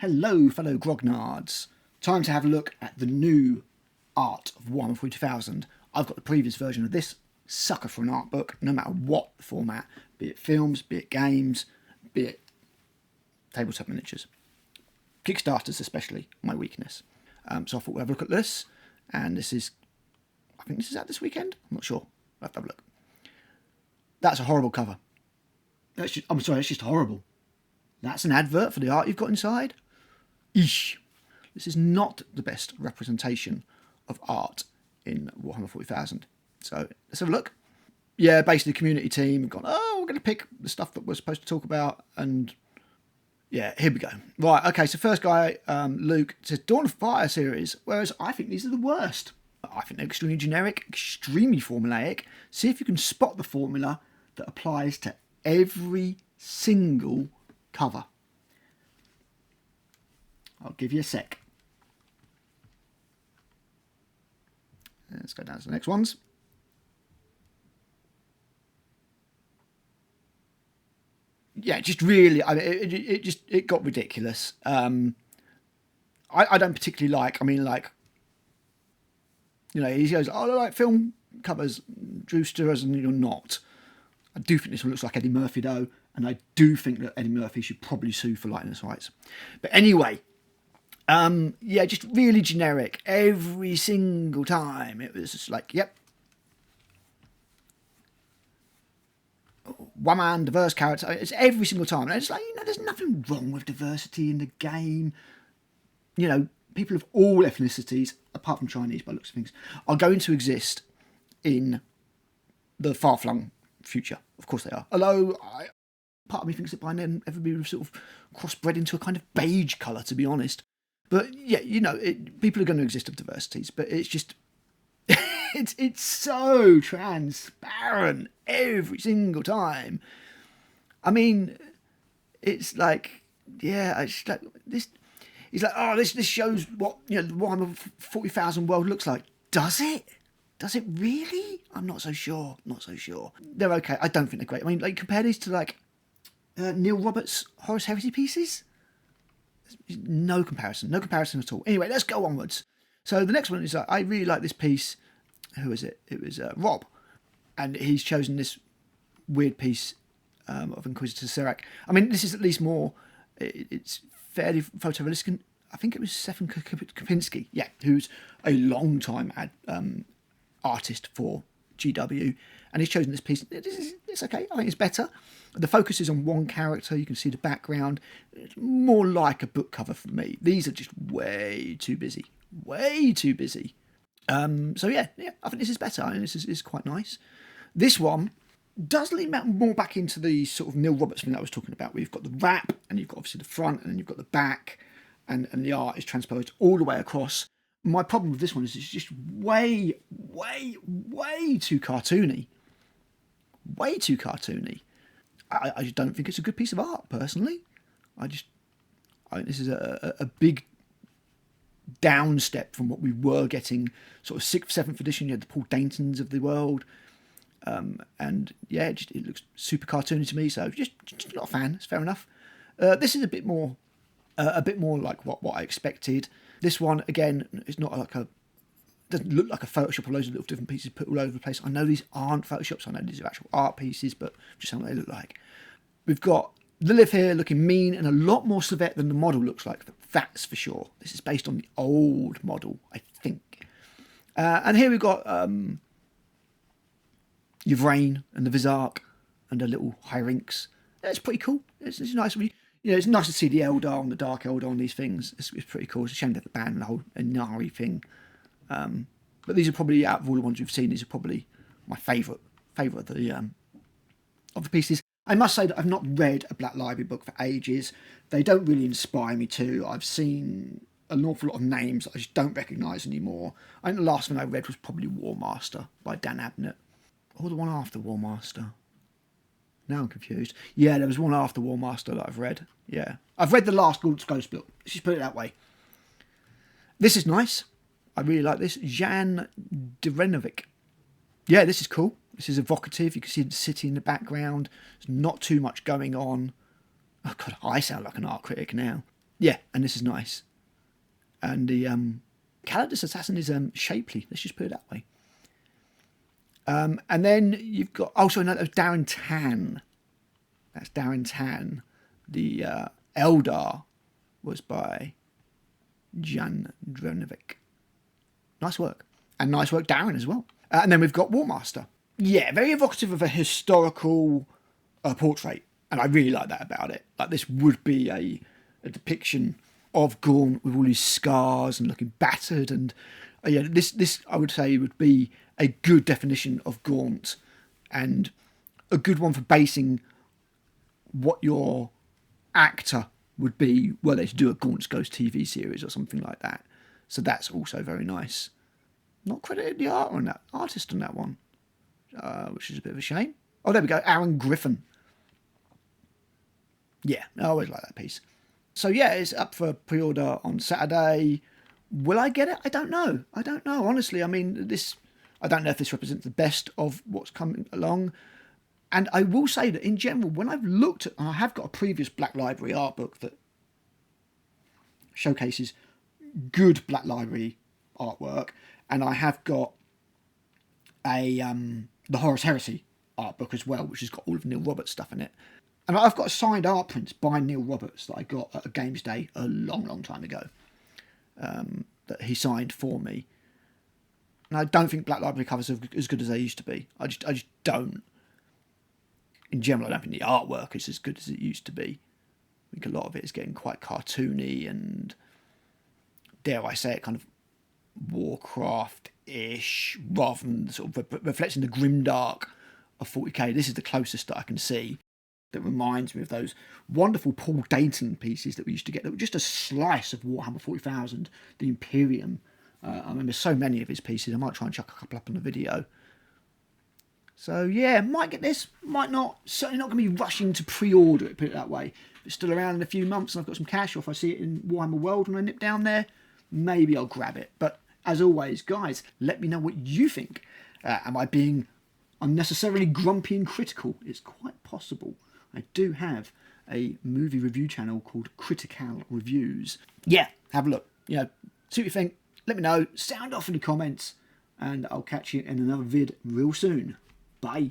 Hello, fellow grognards. Time to have a look at the new art of Warhammer 40,000. I've got the previous version of this sucker for an art book, no matter what format, be it films, be it games, be it tabletop miniatures. Kickstarters especially, my weakness. So I thought we'll have a look at this, and I think this is out this weekend? I'm not sure. I'll have to have a look. That's a horrible cover. I'm sorry, it's just horrible. That's an advert for the art you've got inside? Eesh. This is not the best representation of art in Warhammer 40,000. So let's have a look. Yeah, basically the community team have gone, we're going to pick the stuff that we're supposed to talk about, and yeah, here we go. Right, okay, so first guy, Luke, says Dawn of Fire series, whereas I think these are the worst. I think they're extremely generic, extremely formulaic. See if you can spot the formula that applies to every single cover. I'll give you a sec. Let's go down to the next ones. Yeah, just really, it got ridiculous. I don't particularly like. He goes, I like film covers, Drewsters, and you're not. I do think this one looks like Eddie Murphy though, and I do think that Eddie Murphy should probably sue for likeness rights. But anyway, just really generic every single time. It was just like, yep, one man, diverse character. It's every single time. And it's like, there's nothing wrong with diversity in the game. People of all ethnicities, apart from Chinese by looks of things, are going to exist in the far-flung future. Of course they are. Although, part of me thinks that by then everybody would have sort of crossbred into a kind of beige colour, to be honest. But yeah, people are going to exist of diversities, but it's just, it's so transparent every single time. I mean, it's like, yeah, it's like this. He's like, this shows what the Warhammer 40,000 world looks like. Does it? Does it really? I'm not so sure. They're okay. I don't think they're great. I mean, compare these to Neil Roberts' Horus Heresy pieces. No comparison at all. Anyway, let's go onwards. So the next one is, I really like this piece. Who is it? It was Rob. And he's chosen this weird piece of Inquisitor Serac. I mean, this is at least more, it's fairly photorealistic. I think it was Stefan Kopinski, who's a long-time artist for GW. And he's chosen this piece. It's okay. I think it's better. The focus is on one character. You can see the background. It's more like a book cover for me. These are just way too busy. So yeah, I think this is better. I think this is quite nice. This one does lean more back into the sort of Neil Roberts thing that I was talking about. We've got the wrap, and you've got obviously the front, and then you've got the back, and the art is transposed all the way across. My problem with this one is it's just way too cartoony. Way too cartoony. I just don't think it's a good piece of art, personally. I think this is a big down step from what we were getting, sort of 6th, 7th edition. You had the Paul Daintons of the world. And yeah, it looks super cartoony to me, so just not a fan. It's fair enough. This is a bit more like what I expected. This one, again, is not like doesn't look like a Photoshop of loads of little different pieces put all over the place. I know these aren't Photoshops. I know these are actual art pieces, but just how they look like. We've got Lilith here looking mean and a lot more Slevette than the model looks like. That's for sure. This is based on the old model, I think. And here we've got Yvraine and the Vizark and a little Hyrynx. It's pretty cool. It's nice. It's nice to see the Eldar and the Dark Eldar on these things. It's pretty cool. It's a shame to have the band and the whole Inari thing. But these are probably, out of all the ones we've seen, these are probably my favourite of the pieces. I must say that I've not read a Black Library book for ages. They don't really inspire me to. I've seen an awful lot of names that I just don't recognise anymore. I think the last one I read was probably War Master by Dan Abnett. Or the one after War Master. Now I'm confused. Yeah, there was one after War Master that I've read. Yeah. I've read the last Ghost book. Let's just put it that way. This is nice. I really like this. Jan Derenovic. Yeah, this is cool. This is evocative. You can see the city in the background. There's not too much going on. Oh God, I sound like an art critic now. Yeah, and this is nice. And the Calidus Assassin is shapely. Let's just put it that way. And then you've got... Oh, sorry, no, that was Darren Tan. That's Darren Tan. The Eldar was by Jan Dronovic. Nice work. And nice work, Darren, as well. And then we've got Warmaster. Yeah, very evocative of a historical portrait. And I really like that about it. Like, this would be a depiction of Gaunt with all his scars and looking battered. And yeah, this I would say would be a good definition of Gaunt, and a good one for basing what your actor would be were they to do a Gaunt's Ghost TV series or something like that. So that's also very nice. Not credited the artist on that one, which is a bit of a shame. Oh, there we go, Aaron Griffin. Yeah, I always like that piece. So yeah, it's up for pre-order on Saturday. Will I get it? I don't know. Honestly, I mean, I don't know if this represents the best of what's coming along. And I will say that in general, when I've looked at... I have got a previous Black Library art book that showcases good Black Library artwork. And I have got the Horus Heresy art book as well, which has got all of Neil Roberts stuff in it. And I've got a signed art prints by Neil Roberts that I got at a Games Day a long, long time ago, that he signed for me. And I don't think Black Library covers are as good as they used to be. I just don't. In general, I don't think the artwork is as good as it used to be. I think a lot of it is getting quite cartoony and, dare I say it, kind of Warcraft-ish, rather than sort of reflecting the grimdark of 40k. This is the closest that I can see that reminds me of those wonderful Paul Dayton pieces that we used to get that were just a slice of Warhammer 40,000, the Imperium. I remember so many of his pieces. I might try and chuck a couple up on the video. So yeah, might get this, might not. Certainly not going to be rushing to pre-order it, put it that way. If it's still around in a few months and I've got some cash, or if I see it in Warhammer World when I nip down there, maybe I'll grab it. But as always, guys, let me know what you think. Am I being unnecessarily grumpy and critical? It's quite possible. I do have a movie review channel called Critical Reviews. Yeah, have a look. You know, see what you think. Let me know. Sound off in the comments. And I'll catch you in another vid real soon. Bye.